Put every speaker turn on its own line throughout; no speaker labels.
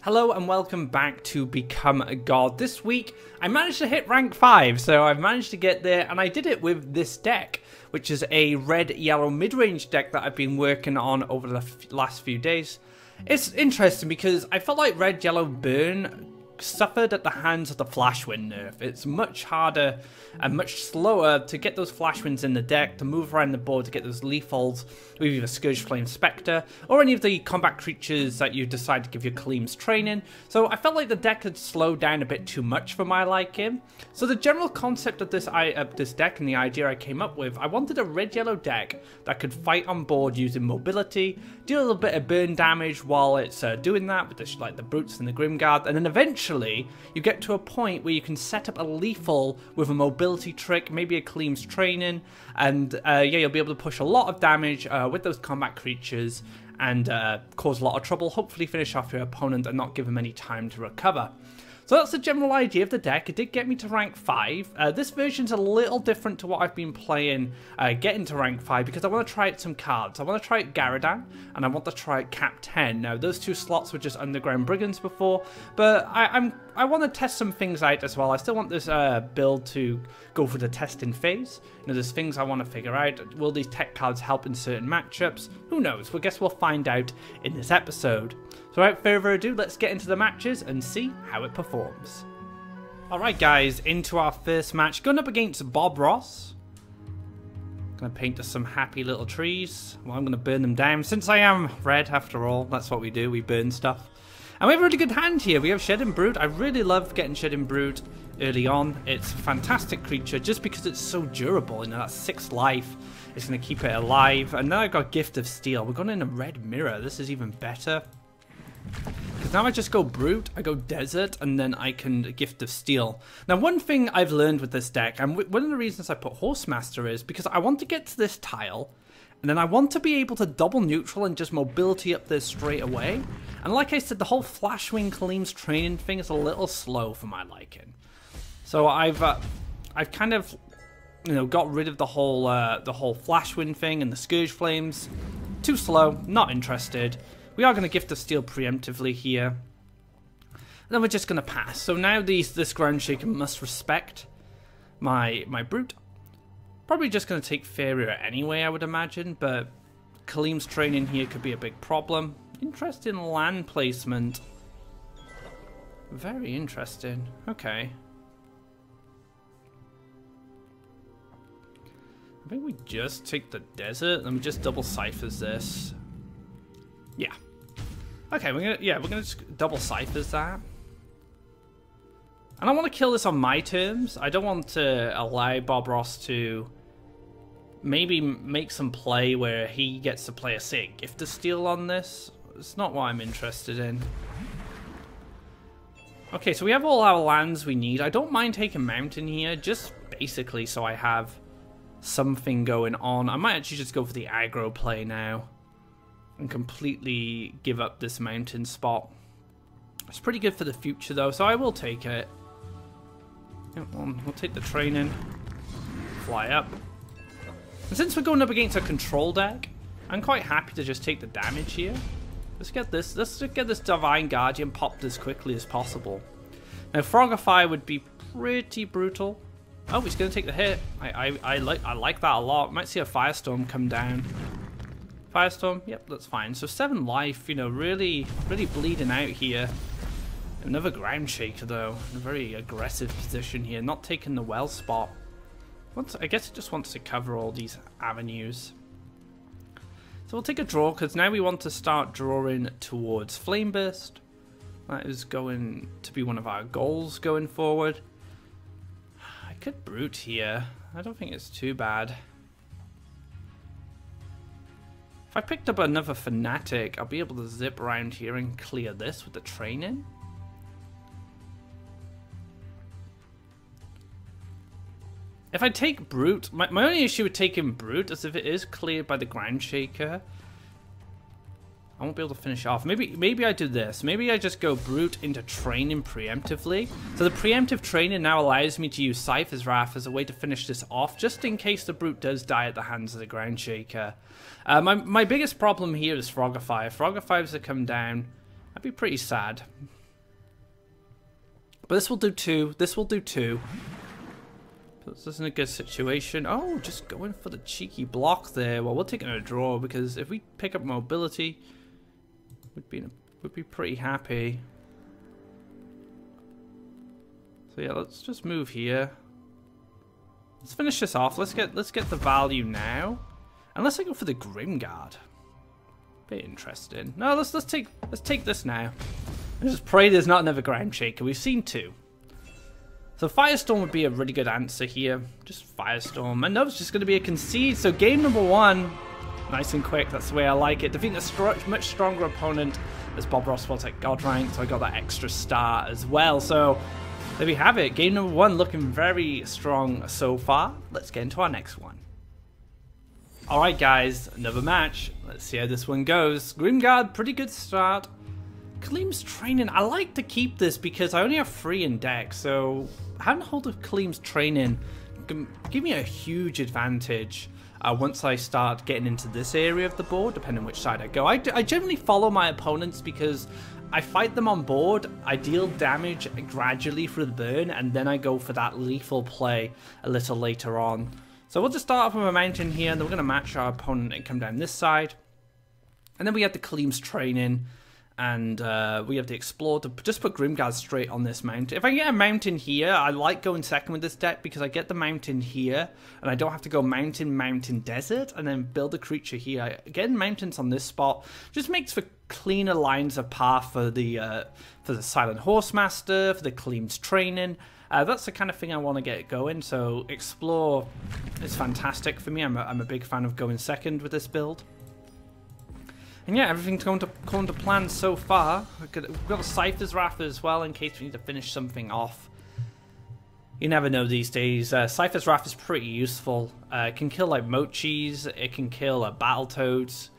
Hello and welcome back to Become a God. This week I managed to hit rank 5, so I've managed to get there, and I did it with this deck, which is a red-yellow mid-range deck that I've been working on over the last few days. It's interesting because I felt like red-yellow burn suffered at the hands of the flash wind nerf. It's much harder and much slower to get those flash winds in the deck, to move around the board to get those lethals with either Scourge Flame Spectre or any of the combat creatures that you decide to give your Khalim's training. So I felt like the deck had slowed down a bit too much for my liking. So the general concept of this deck and the idea I came up with, I wanted a red-yellow deck that could fight on board using mobility, deal a little bit of burn damage while it's doing that with the brutes and the Grimguard, and then eventually you get to a point where you can set up a lethal with a mobility trick, maybe a Khalim's training, and yeah, you'll be able to push a lot of damage with those combat creatures and cause a lot of trouble, hopefully finish off your opponent and not give them any time to recover. So that's the general idea of the deck. It did get me to rank 5. This version's a little different to what I've been playing getting to rank 5 because I want to try out some cards. I want to try out Garadan and I want to try out Cap 10. Now those two slots were just Underground Brigands before, but I want to test some things out as well. I still want this build to go for the testing phase. You know, there's things I want to figure out. Will these tech cards help in certain matchups? Who knows? Well, I guess we'll find out in this episode. So without further ado, let's get into the matches and see how it performs. Alright guys, into our first match. Going up against Bob Ross. Gonna paint us some happy little trees. Well, I'm gonna burn them down. Since I am red, after all, that's what we do, we burn stuff. And we have a really good hand here. We have Shedding Brute. I really love getting Shedding Brute early on. It's a fantastic creature just because it's so durable. You know, that's 6 life. It's gonna keep it alive. And now I've got Gift of Steel. We're going in a red mirror. This is even better. Because now I just go Brute, I go Desert, and then I can Gift of Steel. Now one thing I've learned with this deck, and one of the reasons I put Horsemaster is because I want to get to this tile, and then I want to be able to double neutral and just mobility up there straight away. And like I said, the whole Flashwing Khalim's training thing is a little slow for my liking. So I've kind of, you know, got rid of the whole Flashwind thing and the Scourge Flames. Too slow, not interested. We are going to Gift of Steel preemptively here. And then we're just going to pass. So now this Ground Shaker must respect my Brute. Probably just going to take Faeria anyway, I would imagine. But Khalim's training here could be a big problem. Interesting land placement. Very interesting. Okay. I think we just take the Desert. Let me just double Ciphers this. Yeah. Okay, we're gonna just double Ciphers that. And I want to kill this on my terms. I don't want to allow Bob Ross to maybe make some play where he gets to play a Gift of Steel on this. It's not what I'm interested in. Okay, so we have all our lands we need. I don't mind taking Mountain here, just basically so I have something going on. I might actually just go for the aggro play now and completely give up this mountain spot. It's pretty good for the future though, so I will take it. We'll take the training, fly up. And since we're going up against a control deck, I'm quite happy to just take the damage here. Let's get this Divine Guardian popped as quickly as possible. Now Frogify would be pretty brutal. Oh, he's going to take the hit. I like that a lot. Might see a Firestorm come down. Firestorm, yep, that's fine. So 7 life, you know, really bleeding out here. Another Ground Shaker though, in a very aggressive position here, not taking the well spot. I guess it just wants to cover all these avenues. So we'll take a draw because now we want to start drawing towards Flame Burst. That is going to be one of our goals going forward. I could Brute here. I don't think it's too bad. If I picked up another Fanatic, I'll be able to zip around here and clear this with the training. If I take Brute, my only issue with taking Brute is if it is cleared by the Ground Shaker, I won't be able to finish off. Maybe I do this. Maybe I just go Brute into training preemptively. So the preemptive training now allows me to use Cypher's Wrath as a way to finish this off, just in case the Brute does die at the hands of the Ground Shaker. My biggest problem here is Frogify. If Frogify was to come down, I'd be pretty sad. But this will do 2. This will do 2. This isn't a good situation. Oh, just going for the cheeky block there. Well, we're taking a draw because if we pick up mobility, we'd be pretty happy. So yeah, let's just move here. Let's finish this off. Let's get the value now. Unless I go for the Grimguard. Bit interesting. No, let's take this now. And just pray there's not another ground shaker. We've seen 2. So Firestorm would be a really good answer here. Just Firestorm. And no, it's just going to be a concede. So game number 1, nice and quick. That's the way I like it. Defeat a much stronger opponent as Bob Rosswell's at God rank. So I got that extra star as well. So there we have it. Game number 1 looking very strong so far. Let's get into our next one. Alright guys, another match. Let's see how this one goes. Grimguard, pretty good start. Khalim's training, I like to keep this because I only have 3 in deck, so having hold of Khalim's training can give me a huge advantage once I start getting into this area of the board, depending on which side I go. I generally follow my opponents because I fight them on board, I deal damage gradually through the burn, and then I go for that lethal play a little later on. So we'll just start off with a mountain here, and then we're going to match our opponent and come down this side. And then we have the Khalim's training. And we have the Explore to just put Grimguard straight on this mountain. If I get a mountain here, I like going second with this deck because I get the mountain here and I don't have to go mountain, desert and then build a creature here. Getting mountains on this spot just makes for cleaner lines of path for the Silent Horsemaster, for the Khalim's training. That's the kind of thing I want to get going, so Explore is fantastic for me. I'm a big fan of going second with this build. And yeah, everything's going to plan so far. We've got a Cypher's Wrath as well in case we need to finish something off. You never know these days. Cypher's Wrath is pretty useful. It can kill like Mochis, it can kill Battletoads.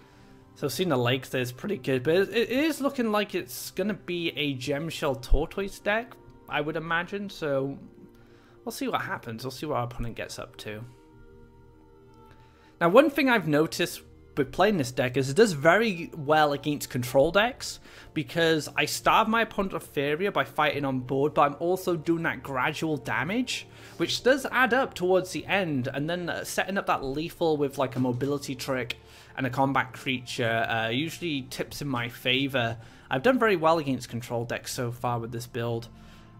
So seeing the lakes there is pretty good. But it is looking like it's going to be a Gemshell Tortoise deck, I would imagine. So we'll see what happens. We'll see what our opponent gets up to. Now one thing I've noticed with playing this deck is it does very well against control decks because I starve my opponent of Faeria by fighting on board, but I'm also doing that gradual damage, which does add up towards the end, and then setting up that lethal with like a mobility trick and a combat creature usually tips in my favor. I've done very well against control decks so far with this build.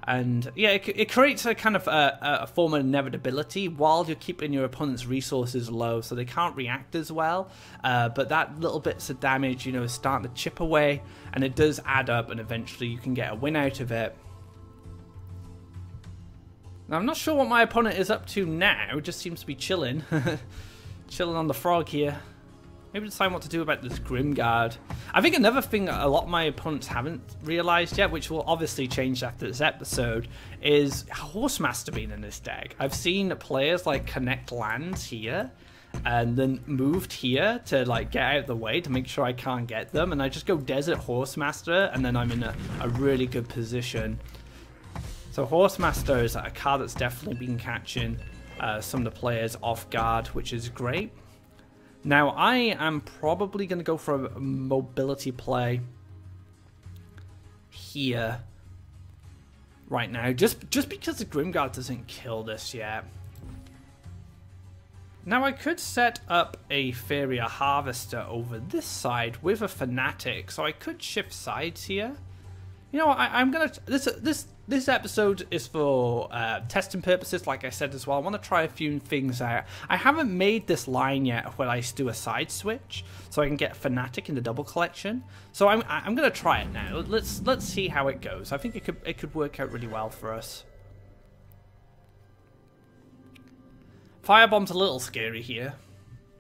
And yeah, it creates a kind of a form of inevitability while you're keeping your opponent's resources low, so they can't react as well. But that little bits of damage, you know, is starting to chip away, and it does add up, and eventually you can get a win out of it. Now, I'm not sure what my opponent is up to now. It just seems to be chilling. Chilling on the frog here. Maybe decide what to do about this Grimguard. I think another thing a lot of my opponents haven't realised yet, which will obviously change after this episode, is Horsemaster being in this deck. I've seen players like connect lands here and then moved here to like get out of the way to make sure I can't get them, and I just go Desert Horsemaster and then I'm in a really good position. So Horsemaster is a card that's definitely been catching some of the players off guard, which is great. Now, I am probably going to go for a mobility play here right now, just because the Grimguard doesn't kill this yet. Now, I could set up a Faeria Harvester over this side with a Fanatic, so I could shift sides here. You know, I'm gonna this episode is for testing purposes, like I said as well. I want to try a few things out. I haven't made this line yet where I do a side switch, so I can get Fanatic in the double collection. So I'm gonna try it now. Let's see how it goes. I think it could work out really well for us. Firebomb's a little scary here.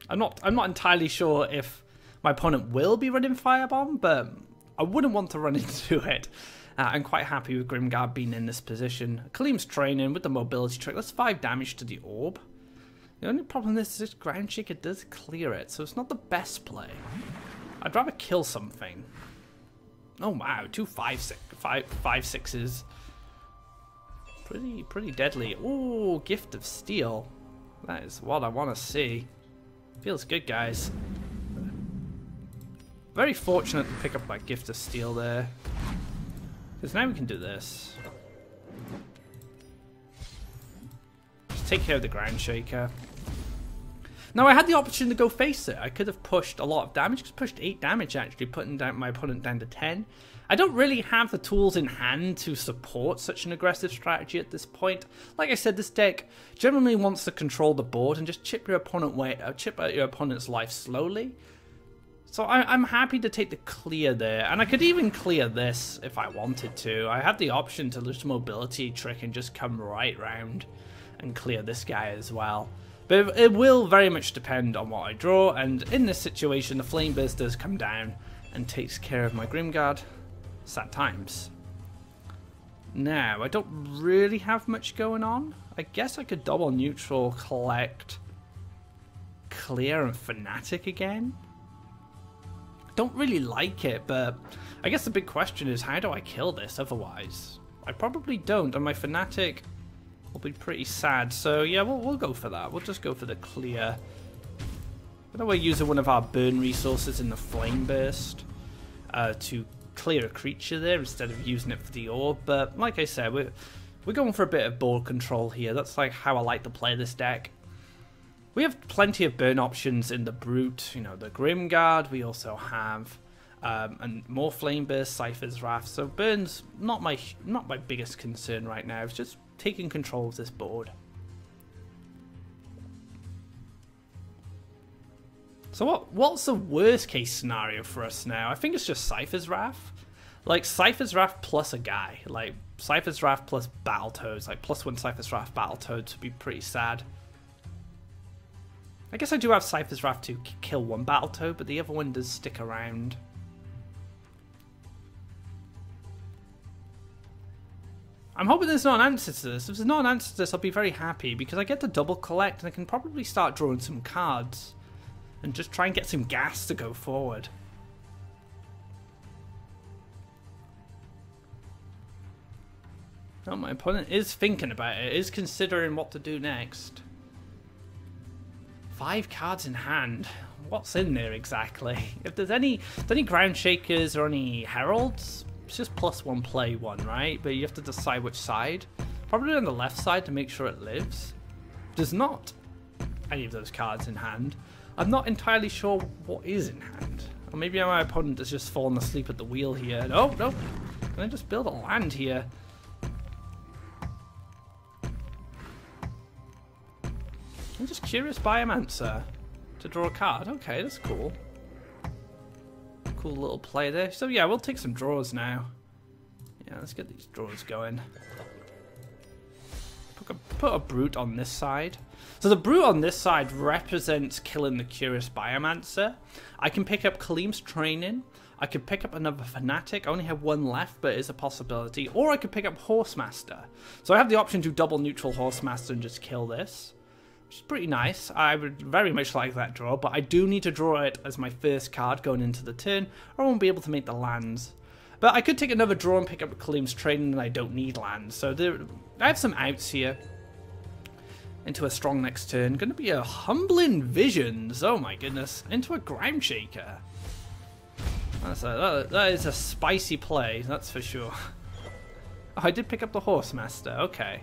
I'm not entirely sure if my opponent will be running Firebomb, but I wouldn't want to run into it. I'm quite happy with Grimguard being in this position. Khalim's training with the mobility trick. That's 5 damage to the orb. The only problem is this Ground Shaker does clear it, so it's not the best play. I'd rather kill something. Oh wow, 2 5/6s. Pretty deadly. Ooh, Gift of Steel. That is what I want to see. Feels good, guys. Very fortunate to pick up that Gift of Steel there. Because now we can do this. Let's take care of the ground shaker. Now, I had the option to go face it. I could have pushed a lot of damage. Just pushed 8 damage, actually, putting down my opponent down to 10. I don't really have the tools in hand to support such an aggressive strategy at this point. Like I said, this deck generally wants to control the board and just chip your chip out your opponent's life slowly. So I'm happy to take the clear there, and I could even clear this if I wanted to. I have the option to lose mobility trick and just come right round and clear this guy as well. But it will very much depend on what I draw, and in this situation the Flame Burst does come down and takes care of my Grimguard. Sad times. Now, I don't really have much going on. I guess I could double neutral, collect, clear, and Fanatic again. Don't really like it, but I guess the big question is, how do I kill this otherwise? I probably don't, and my Fanatic will be pretty sad. So yeah, we'll go for that. We'll just go for the clear. I know we're using one of our burn resources in the Flame Burst to clear a creature there instead of using it for the orb, but like I said, we're going for a bit of board control here. That's like how I like to play this deck. We have plenty of burn options in the Brute, you know, the Grimguard. We also have and more Flame Burst, Cypher's Wrath. So burn's not my biggest concern right now. It's just taking control of this board. So what's the worst case scenario for us now? I think it's just Cypher's Wrath. Like Cypher's Wrath plus a guy. Like Cypher's Wrath plus Battletoads. Like +1 Cypher's Wrath Battletoads would be pretty sad. I guess I do have Cypher's Wrath to kill one Battletoad, but the other one does stick around. I'm hoping there's not an answer to this. If there's not an answer to this, I'll be very happy, because I get to double collect and I can probably start drawing some cards and just try and get some gas to go forward. Oh, my opponent is thinking about it, is considering what to do next. 5 cards in hand. What's in there exactly? If there's any ground shakers or any heralds, it's just +1 play 1, right? But you have to decide which side. Probably on the left side to make sure it lives. There's not any of those cards in hand. I'm not entirely sure what is in hand. Or maybe my opponent has just fallen asleep at the wheel here. No, no. Can I just build a land here? I'm just curious Biomancer to draw a card. Okay, that's cool. Cool little play there. So yeah, we'll take some draws now. Yeah, let's get these draws going. Put a Brute on this side. So the Brute on this side represents killing the Curious Biomancer. I can pick up Khalim's Training. I could pick up another Fanatic. I only have 1 left, but it is a possibility. Or I could pick up Horsemaster. So I have the option to double neutral Horsemaster and just kill this, which is pretty nice. I would very much like that draw, but I do need to draw it as my first card going into the turn, or I won't be able to make the lands. But I could take another draw and pick up Khalim's Training, and I don't need lands. So I have some outs here into a strong next turn. Going to be a Humbling Visions. Oh my goodness. Into a Ground Shaker. That is a spicy play, that's for sure. Oh, I did pick up the Horsemaster. Okay.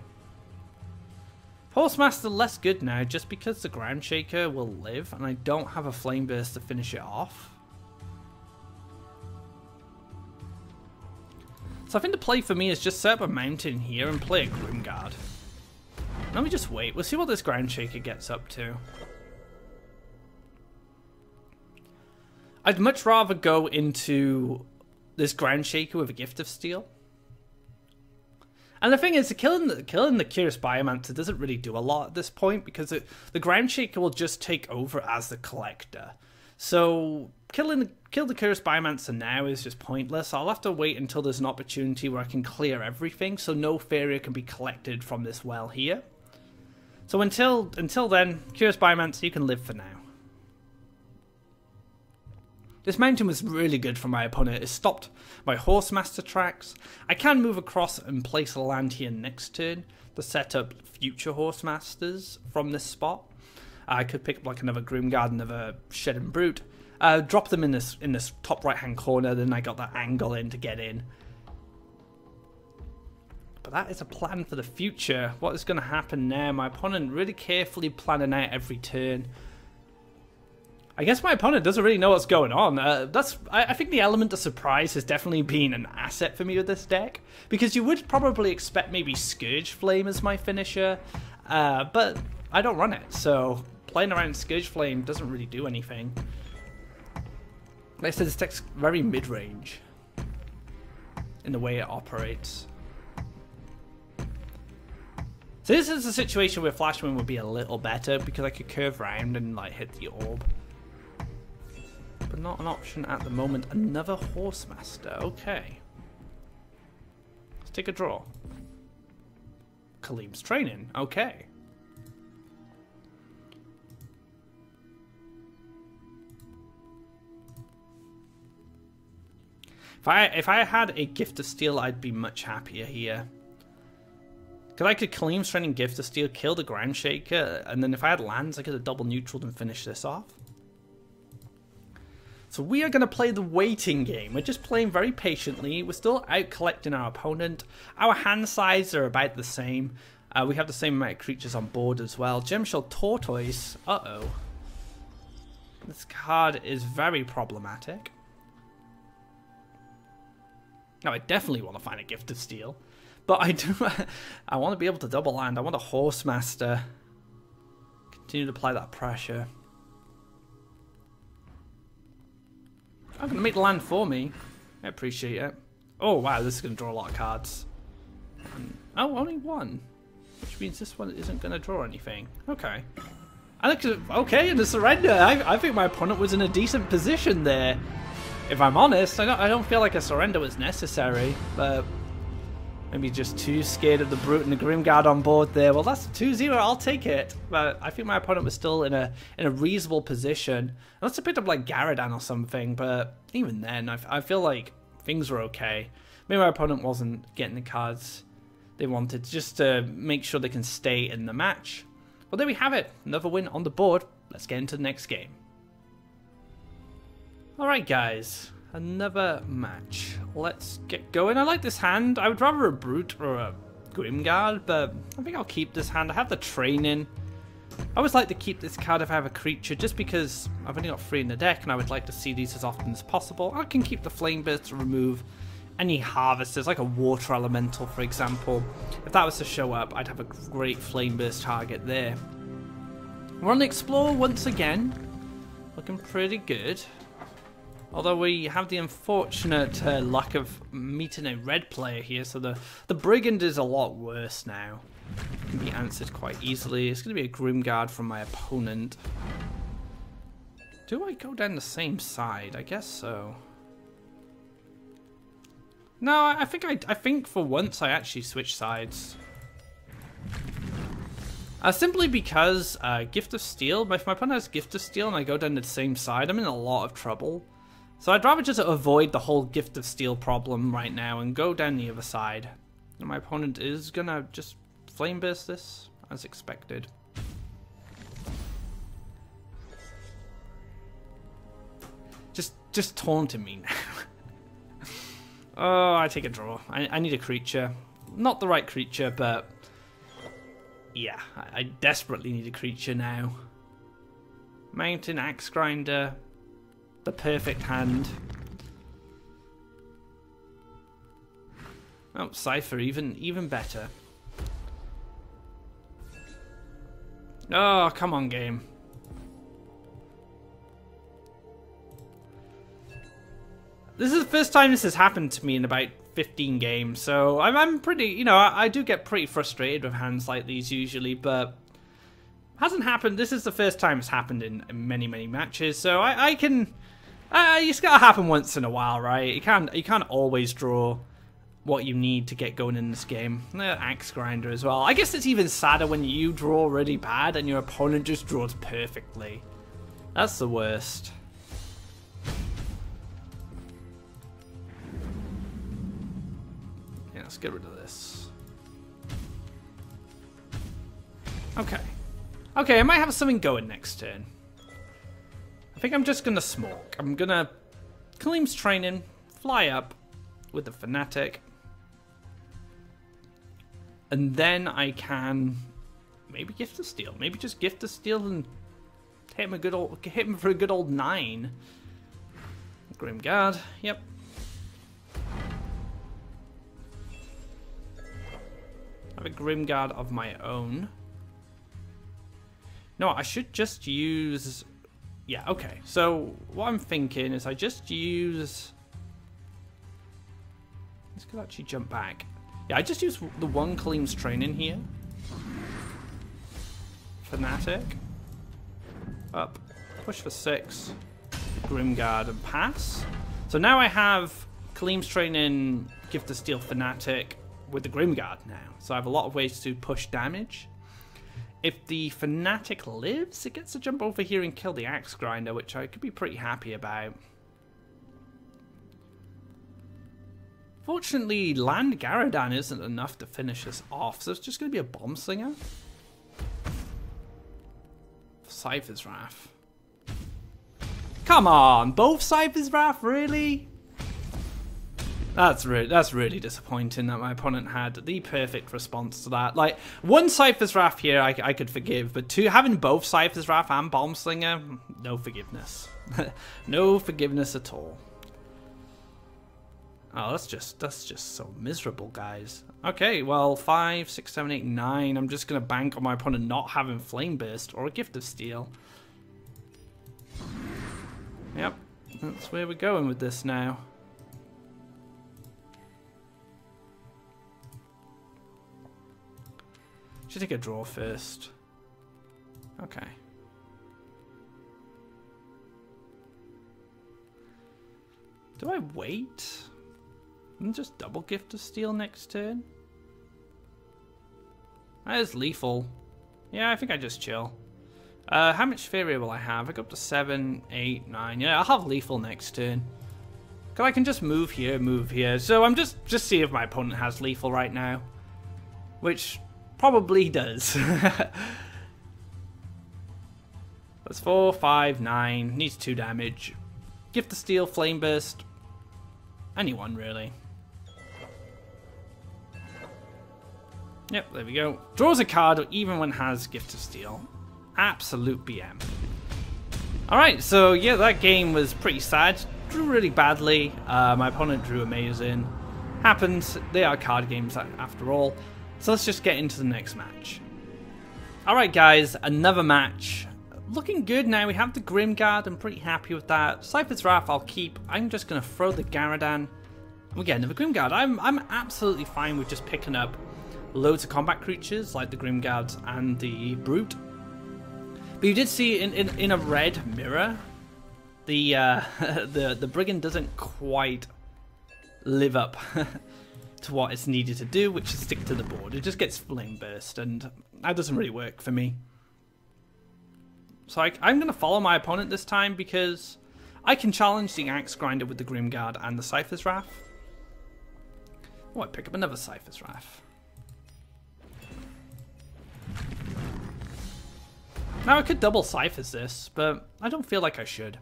Horsemaster less good now, just because the Ground Shaker will live, and I don't have a Flame Burst to finish it off. So I think the play for me is just set up a mountain here and play a Grimguard. Let me just wait. We'll see what this Ground Shaker gets up to. I'd much rather go into this Ground Shaker with a Gift of Steel. And the thing is, killing the Curious Biomancer doesn't really do a lot at this point, because the Ground Shaker will just take over as the collector. So kill the Curious Biomancer now is just pointless. I'll have to wait until there's an opportunity where I can clear everything, so no Faeria can be collected from this well here. So until then, Curious Biomancer, you can live for now. This mountain was really good for my opponent. It stopped my Horsemaster tracks. I can move across and place a land here next turn to set up future Horsemasters from this spot. I could pick up like another Grimguard, another Shed and Brute, drop them in this top right hand corner. Then I got that angle in to get in. But that is a plan for the future. What is going to happen now? My opponent really carefully planning out every turn. I guess my opponent doesn't really know what's going on. I think the element of surprise has definitely been an asset for me with this deck, because you would probably expect maybe Scourge Flame as my finisher, but I don't run it, so playing around Scourge Flame doesn't really do anything. Like I said, this deck's very mid-range in the way it operates. So this is a situation where Flashman would be a little better, because I could curve around and like hit the orb. But not an option at the moment. Another Horsemaster. Okay. Let's take a draw. Khalim's training. Okay. If I had a Gift of Steel, I'd be much happier here. Because I could Khalim's training Gift of Steel, kill the Ground Shaker, and then if I had lands, I could have double neutraled and finish this off. So we are going to play the waiting game. We're just playing very patiently. We're still out collecting our opponent. Our hand size are about the same. We have the same amount of creatures on board as well. Gemshell Tortoise. Uh-oh. This card is very problematic. Now, I definitely want to find a Gift of Steel. But I want to be able to double land. I want a Horsemaster. Continue to apply that pressure. I'm going to make the land for me. I appreciate it. Oh, wow, this is going to draw a lot of cards. Oh, only one. Which means this one isn't going to draw anything. Okay. Okay, and a surrender. I think my opponent was in a decent position there. If I'm honest, I don't feel like a surrender was necessary. But maybe just too scared of the Brute and the Grimguard on board there. Well, that's 2-0. I'll take it. But I think my opponent was still in a reasonable position. Unless I picked up like Garadan or something. But even then, I feel like things were okay. Maybe my opponent wasn't getting the cards they wanted just to make sure they can stay in the match. Well, there we have it. Another win on the board. Let's get into the next game. Alright, guys. Another match. Let's get going. I like this hand. I would rather a Brute or a Grimguard, but I think I'll keep this hand. I have the training. I always like to keep this card if I have a creature, just because I've only got 3 in the deck, and I would like to see these as often as possible. I can keep the Flame Burst to remove any harvesters, like a Water Elemental, for example. If that was to show up, I'd have a great Flame Burst target there. We're on the Explorer once again. Looking pretty good. Although we have the unfortunate luck of meeting a red player here, so the Brigand is a lot worse now. It can be answered quite easily. It's going to be a Grimguard from my opponent. Do I go down the same side? I guess so. No, I think for once I actually switch sides. Simply because Gift of Steel, if my opponent has Gift of Steel and I go down the same side, I'm in a lot of trouble. So I'd rather just avoid the whole Gift of Steel problem right now and go down the other side. And my opponent is gonna just Flame Burst this, as expected. Just taunting me now. Oh, I take a draw. I need a creature. Not the right creature, but yeah, I desperately need a creature now. Mountain Axe Grinder. The perfect hand. Oh, Cypher, even better. Oh, come on, game. This is the first time this has happened to me in about 15 games, so I'm pretty, you know, I do get pretty frustrated with hands like these usually, but hasn't happened. This is the first time it's happened in many matches, so I can. It's gotta happen once in a while, right? You can't always draw what you need to get going in this game. Axe Grinder as well. I guess it's even sadder when you draw really bad and your opponent just draws perfectly. That's the worst. Yeah, let's get rid of this. Okay. Okay, I might have something going next turn. I think I'm just going to smoke. I'm going to Khalim's training, fly up with the Fanatic. And then I can maybe Gift of Steel. Maybe just Gift of Steel and hit him for a good old 9. Grim Guard, yep. I have a Grim Guard of my own. No, I should just use... Yeah, okay. So what I'm thinking is I just use... This could actually jump back. Yeah, I just use the one Khalim's training here. Fanatic. Up. Push for 6. Grim Guard and pass. So now I have Khalim's training, Gift of Steel, Fanatic with the Grim Guard now. So I have a lot of ways to push damage. If the Fanatic lives, it gets to jump over here and kill the Axe Grinder, which I could be pretty happy about. Fortunately, Land Garadan isn't enough to finish us off, so it's just going to be a Bomb Slinger. Cypher's Wrath. Come on, both Cypher's Wrath, really? That's really disappointing that my opponent had the perfect response to that. Like, one Cypher's Wrath here I could forgive, but having both Cypher's Wrath and Bomb Slinger, no forgiveness. No forgiveness at all. Oh, that's just so miserable, guys. Okay, well, 5, 6, 7, 8, 9. I'm just gonna bank on my opponent not having Flame Burst or a Gift of Steel. Yep, that's where we're going with this now. Should take a draw first. Okay. Do I wait? And just double Gift of Steel next turn? That is lethal. Yeah, I think I just chill. How much Faeria will I have? I go up to 7, 8, 9. Yeah, I'll have lethal next turn. Cause I can just move here, move here. So I'm just see if my opponent has lethal right now. Which probably does. That's 4, 5, 9. Needs 2 damage. Gift of Steel, Flame Burst. Anyone, really. Yep, there we go. Draws a card even when has Gift of Steel. Absolute BM. Alright, so yeah, that game was pretty sad. Drew really badly. My opponent drew amazing. Happens. They are card games after all. So let's just get into the next match. Alright guys, another match. Looking good now. We have the Grim Guard. I'm pretty happy with that. Cypher's Wrath I'll keep. I'm just going to throw the Garadan. We get another Grim Guard. I'm absolutely fine with just picking up loads of combat creatures like the Grim Guards and the Brute. But you did see in a red mirror, the Brigand doesn't quite live up to what it's needed to do, which is stick to the board. It just gets Flame Burst, and that doesn't really work for me. So I'm going to follow my opponent this time because I can challenge the Axe Grinder with the Grim Guard and the Cypher's Wrath. Oh, I pick up another Cypher's Wrath. Now I could double Cypher's this, but I don't feel like I should.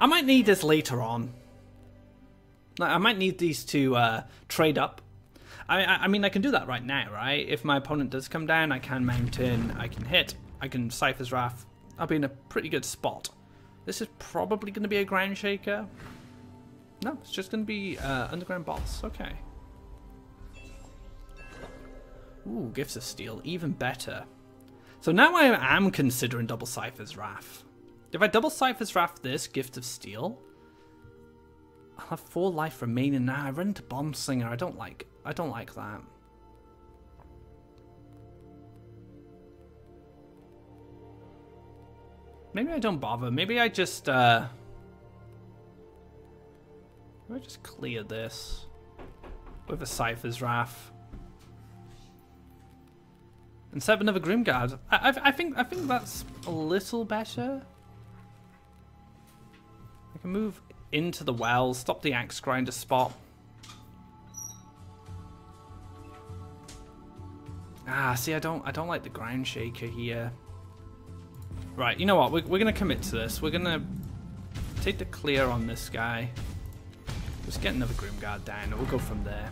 I might need this later on. I might need these to trade up. I mean, I can do that right now, right? If my opponent does come down, I can mountain, I can hit, I can Cypher's Wrath. I'll be in a pretty good spot. This is probably going to be a Ground Shaker. No, it's just going to be Underground Boss. Okay. Ooh, Gifts of Steel, even better. So now I am considering double Cypher's Wrath. If I double Cypher's Wrath this, Gift of Steel, I'll have 4 life remaining now. I run into Bomb Slinger. I don't like that. Maybe I don't bother. Maybe I just clear this with a Cypher's Wrath. And set another Grim Guard. I think that's a little better. I can move into the well, stop the Axe Grinder spot. Ah, see, I don't like the Ground Shaker here. Right, you know what? We're gonna commit to this. We're gonna take the clear on this guy. Just get another Grim Guard down, and we'll go from there.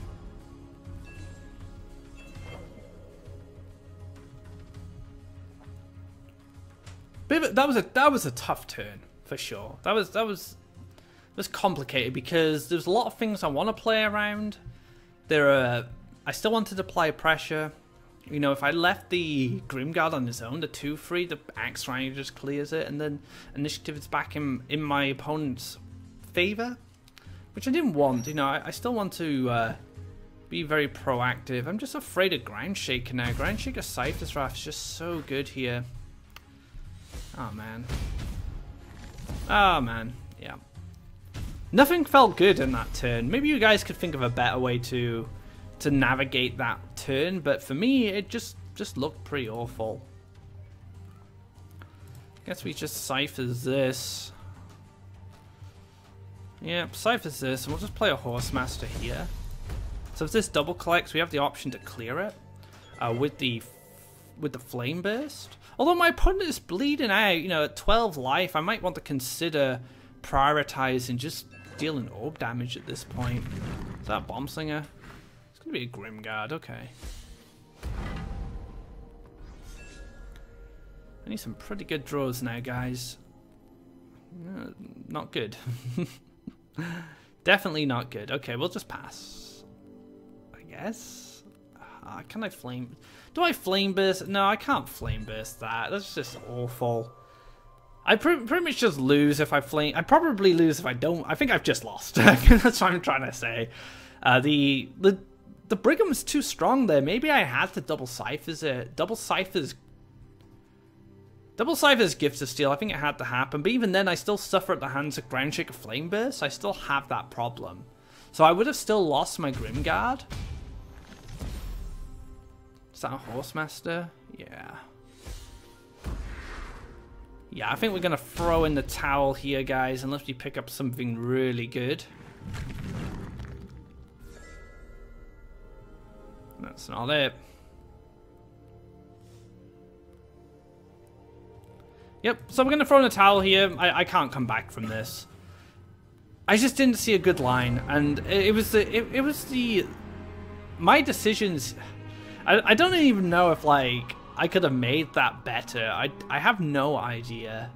that was a tough turn for sure. That was complicated because there's a lot of things I want to play around. I still wanted to apply pressure. You know, if I left the Grimguard on his own, the 2-3, the Axe Rider just clears it, and then initiative is back in my opponent's favor, which I didn't want. You know, I still want to be very proactive. I'm just afraid of Ground Shaker now. Ground Shaker Cypher's Wrath is just so good here. Oh man. Oh man. Yeah. Nothing felt good in that turn. Maybe you guys could think of a better way to navigate that turn, but for me it just looked pretty awful. Guess we just ciphers this. Yeah, ciphers this, and we'll just play a Horsemaster here. So if this double collects, we have the option to clear it with the Flame Burst. Although my opponent is bleeding out, you know, at 12 life, I might want to consider prioritizing just dealing orb damage at this point. Is that a Bomb Slinger? It's gonna be a Grimguard, okay. I need some pretty good draws now, guys. Not good. Definitely not good. Okay, we'll just pass, I guess. Can I flame? Do I flame burst? No, I can't flame burst that. That's just awful. I pretty much just lose if I flame. I probably lose if I don't. I think I've just lost. That's what I'm trying to say. The Brigham's too strong there. Maybe I had to double ciphers it. Double ciphers Gift of Steel. I think it had to happen. But even then, I still suffer at the hands of Ground Shaker Flame Burst. I still have that problem. So I would have still lost my Grimguard. Is that a Horsemaster? Yeah. Yeah, I think we're going to throw in the towel here, guys, unless we pick up something really good. That's not it. Yep, so we're going to throw in the towel here. I can't come back from this. I just didn't see a good line, and it was my decisions. I don't even know if, like, I could have made that better. I have no idea.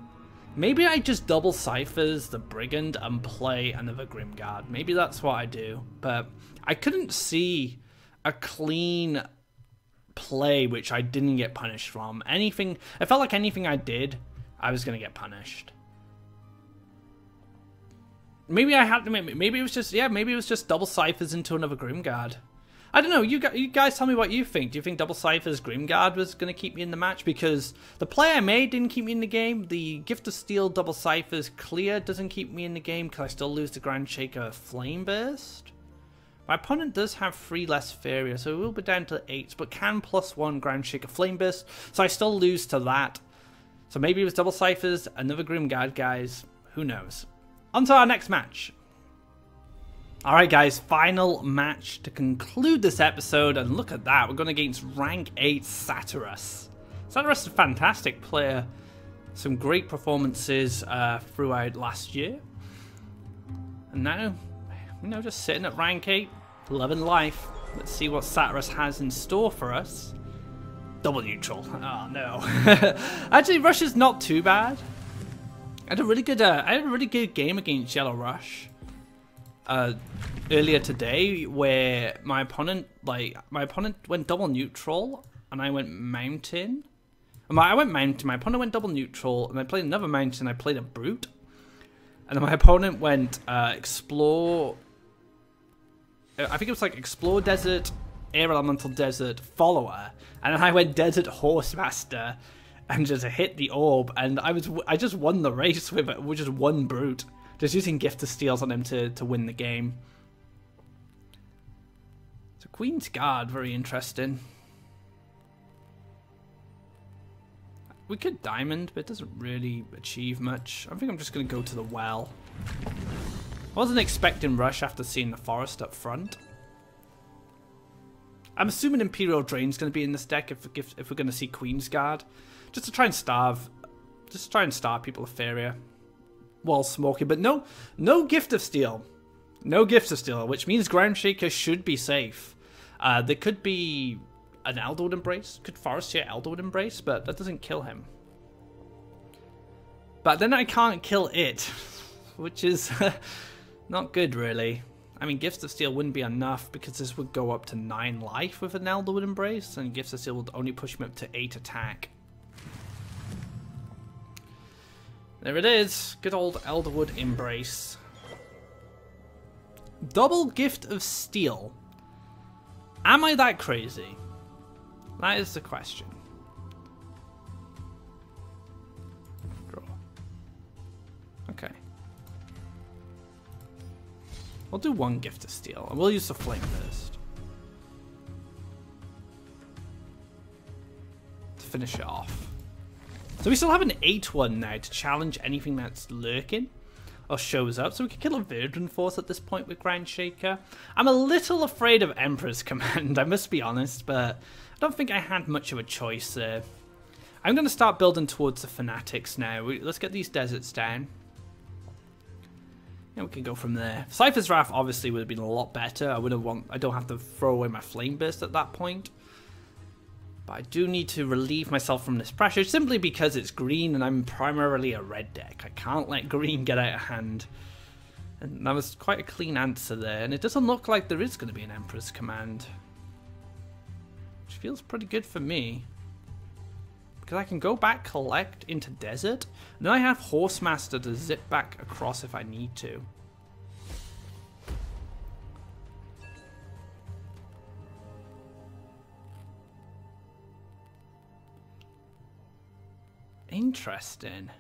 Maybe I just double ciphers the Brigand and play another Grimguard. Maybe that's what I do. But I couldn't see a clean play which I didn't get punished from. Anything, I felt like anything I did, I was going to get punished. Maybe I had to, maybe it was just, yeah, maybe it was just double ciphers into another Grimguard. I don't know, you guys tell me what you think. Do you think double ciphers Grimguard was going to keep me in the match? Because the play I made didn't keep me in the game. The Gift of Steel double ciphers clear doesn't keep me in the game because I still lose the Ground Shaker Flame Burst. My opponent does have 3 less Faeria, so it will be down to 8, but can +1 Ground Shaker Flame Burst, so I still lose to that. So maybe it was double ciphers, another Grimguard, guys. Who knows? On to our next match. Alright guys, final match to conclude this episode, and look at that, we're going against rank 8 Satyrus. Satyrus is a fantastic player, some great performances throughout last year, and now, you know, just sitting at rank 8, loving life. Let's see what Satyrus has in store for us. Double neutral, oh no. Actually, Rush is not too bad. I had a really good game against Yellow Rush. Earlier today, where my opponent went double neutral and I went mountain. I went mountain, my opponent went double neutral, and I played another mountain, I played a brute. And then my opponent went explore, I think it was like explore desert, air elemental desert, follower. And then I went desert horsemaster and just hit the orb, and I just won the race with it, with just one brute. Just using Gift of Steels on him to win the game. So Queen's Guard, very interesting. We could Diamond, but it doesn't really achieve much. I think I'm just going to go to the well. I wasn't expecting Rush after seeing the forest up front. I'm assuming Imperial Drain's going to be in this deck if we're going to see Queen's Guard. Just to try and starve people of Faeria. While smoking, but no Gift of Steel. No Gift of Steel, which means Ground Shaker should be safe. There could be an Eldwood Embrace. Could Forest here Eldwood Embrace, but that doesn't kill him. But then I can't kill it, which is not good, really. I mean, Gifts of Steel wouldn't be enough because this would go up to 9 life with an Elderwood Embrace, and Gifts of Steel would only push me up to 8 attack. There it is. Good old Elderwood Embrace. Double Gift of Steel. Am I that crazy? That is the question. Draw. Okay. We'll do 1 Gift of Steel, and we'll use the Flame Burst to finish it off. So we still have an 8-1 now to challenge anything that's lurking or shows up. So we can kill a Verdant Force at this point with Ground Shaker. I'm a little afraid of Emperor's Command, I must be honest, but I don't think I had much of a choice there. I'm going to start building towards the Fanatics now. Let's get these deserts down. And we can go from there. Cypher's Wrath obviously would have been a lot better. I don't have to throw away my Flame Burst at that point. But I do need to relieve myself from this pressure simply because it's green and I'm primarily a red deck. I can't let green get out of hand. And that was quite a clean answer there. And it doesn't look like there is going to be an Emperor's Command, which feels pretty good for me. Because I can go back, collect into Desert, and then I have Horsemaster to zip back across if I need to. Interesting.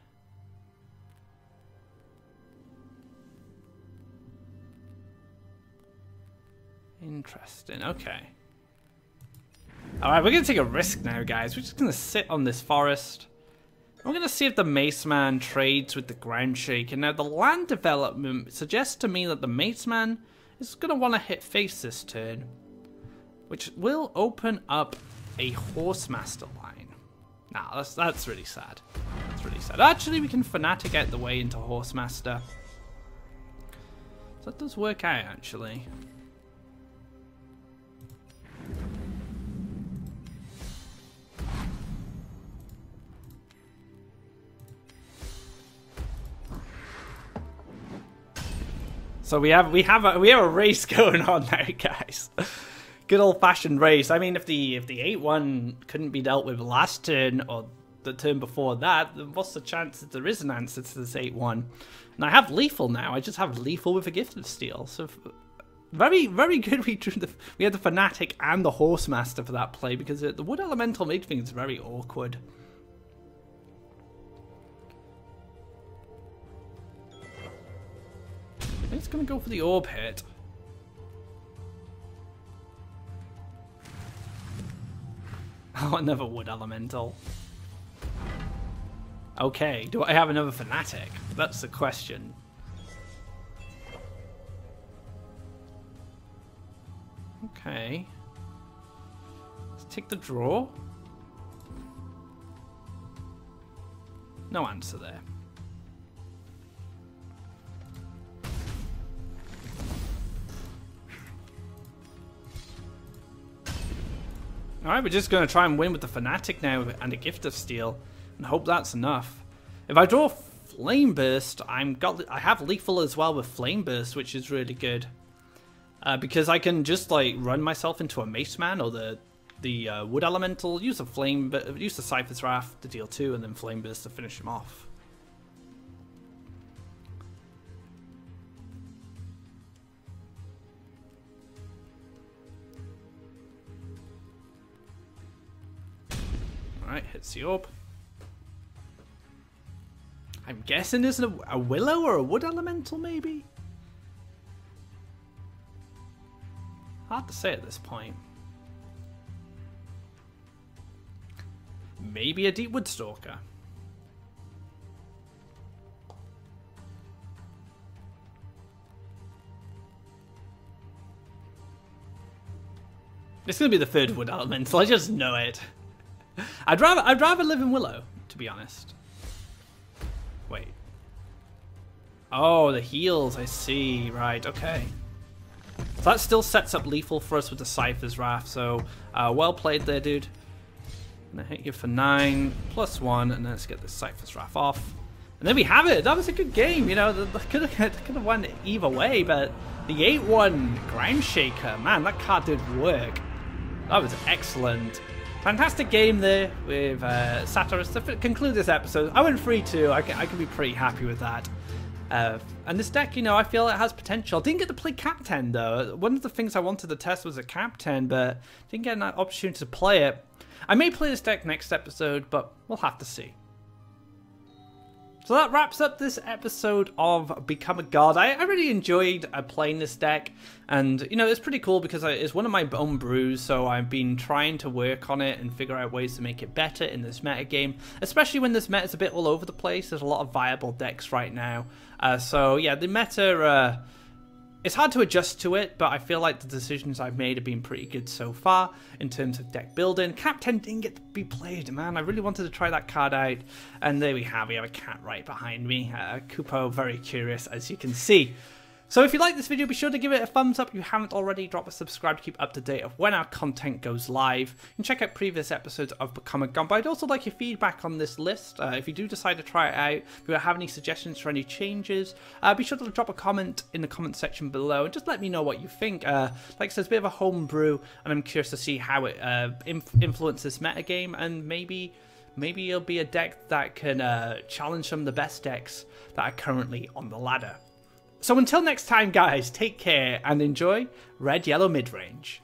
Interesting, okay. Alright, we're going to take a risk now, guys. We're just going to sit on this forest. We're going to see if the Mace Man trades with the Ground Shaker. Now, the land development suggests to me that the Mace Man is going to want to hit face this turn, which will open up a Horsemaster line. Nah, that's really sad. That's really sad. Actually, we can Fanatic out the way into Horsemaster. So that does work out, actually. So we have a race going on now, guys. Good old-fashioned race. I mean, if the 8-1 couldn't be dealt with last turn or the turn before that, then what's the chance that there is an answer to this 8-1? And I have Lethal now. I just have Lethal with a Gift of Steel. So very, very good. We had the Fanatic and the Horsemaster for that play because the Wood Elemental made things very awkward. I think it's going to go for the Orb hit. Oh, another Wood Elemental. Okay, do I have another Fanatic? That's the question. Okay. Let's take the draw. No answer there. Alright, we're just going to try and win with the Fanatic now and a Gift of Steel and hope that's enough. If I draw Flame Burst, I have Lethal as well with Flame Burst, which is really good. Because I can just like run myself into a Mace Man or the Wood Elemental, use the Cypher's Wrath to deal 2 and then Flame Burst to finish him off. Alright, hits the orb. I'm guessing there's a Willow or a Wood Elemental, maybe? Hard to say at this point. Maybe a Deep Wood Stalker. It's gonna be the third Wood Elemental, I just know it. I'd rather live in Willow, to be honest. Wait. Oh, the heals, I see. Right, okay. So that still sets up Lethal for us with the Cypher's Wrath, so well played there, dude. I'm gonna hit you for 9, +1, and then let's get the Cypher's Wrath off. And there we have it. That was a good game. You know, they could have won either way, but the 8-1 Ground Shaker, man, that card did work. That was excellent. Fantastic game there with Satiris. To conclude this episode, I went 3-2. I can be pretty happy with that. And this deck, you know, I feel it has potential. Didn't get to play Captain though. One of the things I wanted to test was a Captain, but didn't get an opportunity to play it. I may play this deck next episode, but we'll have to see. So that wraps up this episode of Become a God. I really enjoyed playing this deck, and you know, it's pretty cool because it's one of my own brews, so I've been trying to work on it and figure out ways to make it better in this meta game, especially when this meta is a bit all over the place. There's a lot of viable decks right now, so yeah, the meta, it's hard to adjust to it, but I feel like the decisions I've made have been pretty good so far in terms of deck building. Captain didn't get to be played, man. I really wanted to try that card out. And there we have a cat right behind me. Kupo, very curious, as you can see. So if you like this video, be sure to give it a thumbs up. If you haven't already, drop a subscribe to keep up to date of when our content goes live. You can check out previous episodes of Become a God. But I'd also like your feedback on this list. If you do decide to try it out, if you have any suggestions for any changes, be sure to drop a comment in the comment section below and just let me know what you think. Like I said, it's a bit of a homebrew, and I'm curious to see how it influences metagame, and maybe it'll be a deck that can challenge some of the best decks that are currently on the ladder. So until next time, guys, take care and enjoy Red Yellow Midrange.